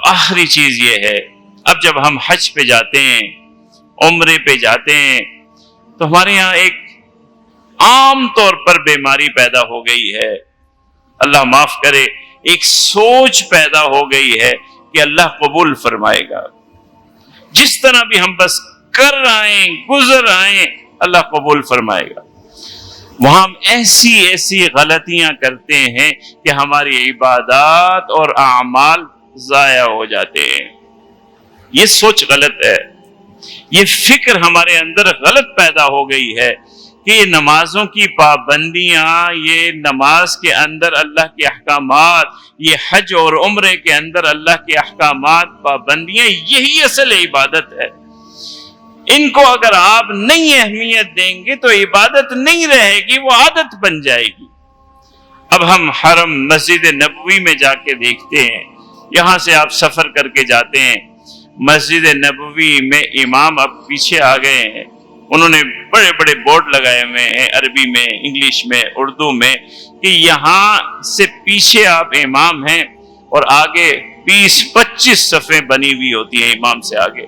آخری چیز یہ ہے، اب جب ہم حج پہ جاتے ہیں، عمرے پہ جاتے ہیں، تو ہمارے یہاں ایک عام طور پر بیماری پیدا ہو گئی ہے، اللہ معاف کرے، ایک سوچ پیدا ہو گئی ہے کہ اللہ قبول فرمائے گا، جس طرح بھی ہم بس کر آئیں، گزر آئیں، اللہ قبول فرمائے گا۔ وہاں ہم ایسی غلطیاں کرتے ہیں کہ ہماری عبادات اور اعمال ضائع ہو جاتے ہیں۔ یہ سوچ غلط ہے، یہ فکر ہمارے اندر غلط پیدا ہو گئی ہے کہ یہ نمازوں کی پابندیاں، یہ نماز کے اندر اللہ کے احکامات، یہ حج اور عمرے کے اندر اللہ کے احکامات، پابندیاں، یہی اصل عبادت ہے۔ ان کو اگر آپ نہیں اہمیت دیں گے تو عبادت نہیں رہے گی، وہ عادت بن جائے گی۔ اب ہم حرم مسجد نبوی میں جا کے دیکھتے ہیں، یہاں سے آپ سفر کر کے جاتے ہیں، مسجد نبوی میں امام اب پیچھے آ گئے ہیں، انہوں نے بڑے بڑے بورڈ لگائے ہوئے ہیں عربی میں، انگلش میں، اردو میں، کہ یہاں سے پیچھے آپ امام ہیں اور آگے 20-25 صفیں بنی ہوئی ہوتی ہیں امام سے آگے،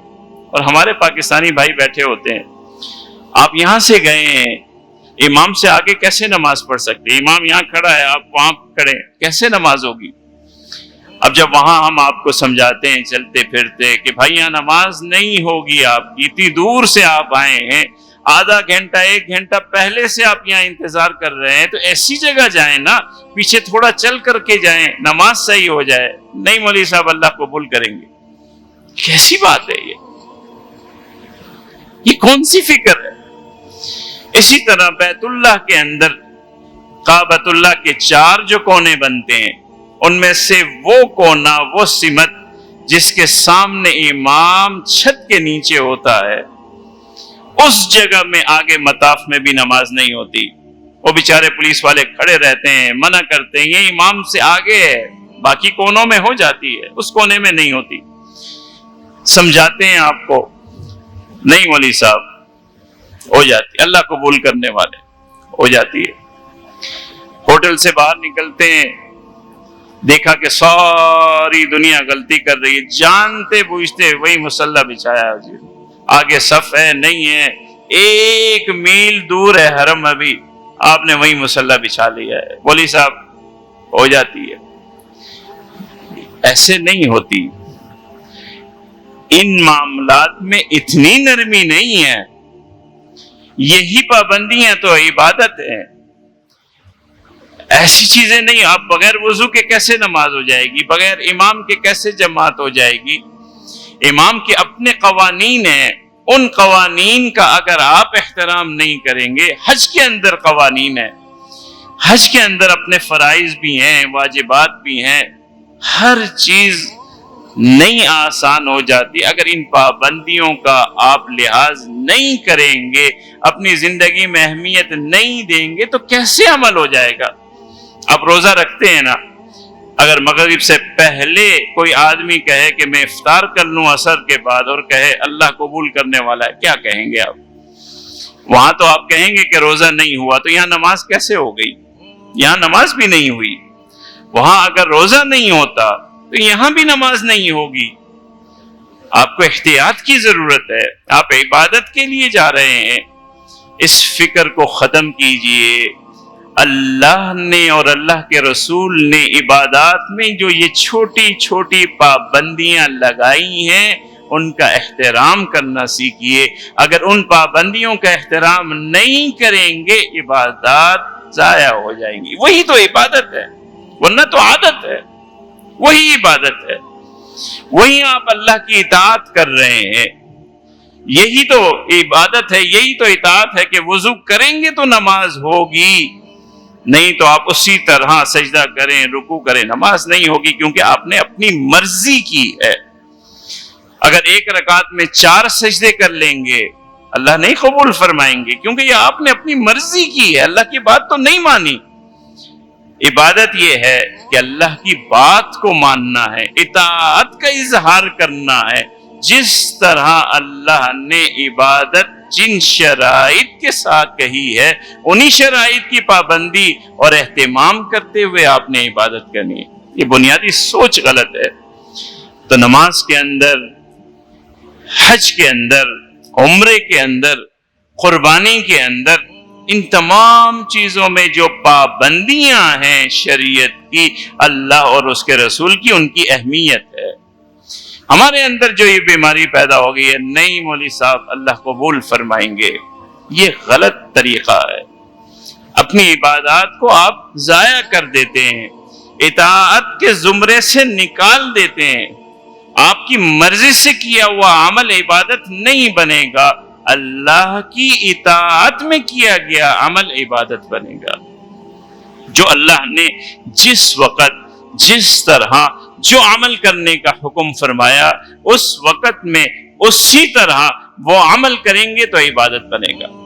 اور ہمارے پاکستانی بھائی بیٹھے ہوتے ہیں۔ آپ یہاں سے گئے ہیں، امام سے آگے کیسے نماز پڑھ سکتے ہیں؟ امام یہاں کھڑا ہے، آپ وہاں کھڑے ہیں، کیسے نماز ہوگی؟ اب جب وہاں ہم آپ کو سمجھاتے ہیں چلتے پھرتے کہ بھائی یہاں نماز نہیں ہوگی آپ کی، اتنی دور سے آپ آئے ہیں، آدھا گھنٹہ 1 گھنٹہ پہلے سے آپ یہاں انتظار کر رہے ہیں، تو ایسی جگہ جائیں نا، پیچھے تھوڑا چل کر کے جائیں، نماز صحیح ہو جائے۔ نہیں مولوی صاحب، اللہ قبول کریں گے۔ کیسی بات ہے یہ کون سی فکر ہے؟ اسی طرح بیت اللہ کے اندر کعبۃ اللہ کے 4 جو کونے بنتے ہیں، ان میں سے وہ کونا، وہ سمت جس کے سامنے امام چھت کے نیچے ہوتا ہے، اس جگہ میں آگے مطاف میں بھی نماز نہیں ہوتی۔ وہ بیچارے پولیس والے کھڑے رہتے ہیں، منع کرتے ہیں، یہ امام سے آگے ہے، باقی کونوں میں ہو جاتی ہے، اس کونے میں نہیں ہوتی۔ سمجھاتے ہیں آپ کو، نہیں مولوی صاحب، ہو جاتی، اللہ قبول کرنے والے، ہو جاتی ہے۔ ہوٹل سے باہر نکلتے ہیں، دیکھا کہ ساری دنیا غلطی کر رہی ہے، جانتے بوجھتے وہی مصلی بچھایا ہے، آگے صف ہے نہیں ہے، 1 میل دور ہے حرم، ابھی آپ نے وہی مصلی بچھا لیا ہے، مولوی صاحب ہو جاتی ہے۔ ایسے نہیں ہوتی، ان معاملات میں اتنی نرمی نہیں ہے، یہی پابندیاں تو عبادت ہے، ایسی چیزیں نہیں۔ آپ بغیر وضو کے کیسے نماز ہو جائے گی؟ بغیر امام کے کیسے جماعت ہو جائے گی؟ امام کے اپنے قوانین ہیں، ان قوانین کا اگر آپ احترام نہیں کریں گے، حج کے اندر قوانین ہیں، حج کے اندر اپنے فرائض بھی ہیں، واجبات بھی ہیں، ہر چیز نہیں آسان ہو جاتی۔ اگر ان پابندیوں کا آپ لحاظ نہیں کریں گے، اپنی زندگی میں اہمیت نہیں دیں گے، تو کیسے عمل ہو جائے گا؟ آپ روزہ رکھتے ہیں نا، اگر مغرب سے پہلے کوئی آدمی کہے کہ میں افطار کر لوں عصر کے بعد، اور کہے اللہ قبول کرنے والا ہے، کیا کہیں گے آپ؟ وہاں تو آپ کہیں گے کہ روزہ نہیں ہوا، تو یہاں نماز کیسے ہو گئی؟ یہاں نماز بھی نہیں ہوئی۔ وہاں اگر روزہ نہیں ہوتا تو یہاں بھی نماز نہیں ہوگی۔ آپ کو احتیاط کی ضرورت ہے، آپ عبادت کے لیے جا رہے ہیں، اس فکر کو ختم کیجئے۔ اللہ نے اور اللہ کے رسول نے عبادات میں جو یہ چھوٹی چھوٹی پابندیاں لگائی ہیں، ان کا احترام کرنا سیکھیے۔ اگر ان پابندیوں کا احترام نہیں کریں گے، عبادات ضائع ہو جائیں گی۔ وہی تو عبادت ہے، ورنہ تو عادت ہے، وہی عبادت ہے، وہی آپ اللہ کی اطاعت کر رہے ہیں، یہی تو عبادت ہے، یہی تو اطاعت ہے کہ وضو کریں گے تو نماز ہوگی، نہیں تو آپ اسی طرح سجدہ کریں، رکوع کریں، نماز نہیں ہوگی، کیونکہ آپ نے اپنی مرضی کی ہے۔ اگر 1 رکعت میں 4 سجدے کر لیں گے، اللہ نہیں قبول فرمائیں گے، کیونکہ یہ آپ نے اپنی مرضی کی ہے، اللہ کی بات تو نہیں مانی۔ عبادت یہ ہے کہ اللہ کی بات کو ماننا ہے، اطاعت کا اظہار کرنا ہے، جس طرح اللہ نے عبادت جن شرائط کے ساتھ کہی ہے، انہی شرائط کی پابندی اور اہتمام کرتے ہوئے آپ نے عبادت کرنی ہے۔ یہ بنیادی سوچ غلط ہے۔ تو نماز کے اندر، حج کے اندر، عمرے کے اندر، قربانی کے اندر، ان تمام چیزوں میں جو پابندیاں ہیں شریعت کی، اللہ اور اس کے رسول کی، ان کی اہمیت ہے۔ ہمارے اندر جو یہ بیماری پیدا ہو گئی ہے، نہیں مولوی صاحب اللہ قبول فرمائیں گے، یہ غلط طریقہ ہے۔ اپنی عبادات کو آپ ضائع کر دیتے ہیں، اطاعت کے زمرے سے نکال دیتے ہیں، آپ کی مرضی سے کیا ہوا عمل عبادت نہیں بنے گا، اللہ کی اطاعت میں کیا گیا عمل عبادت بنے گا۔ جو اللہ نے جس وقت، جس طرح جو عمل کرنے کا حکم فرمایا، اس وقت میں اسی طرح وہ عمل کریں گے تو عبادت بنے گا۔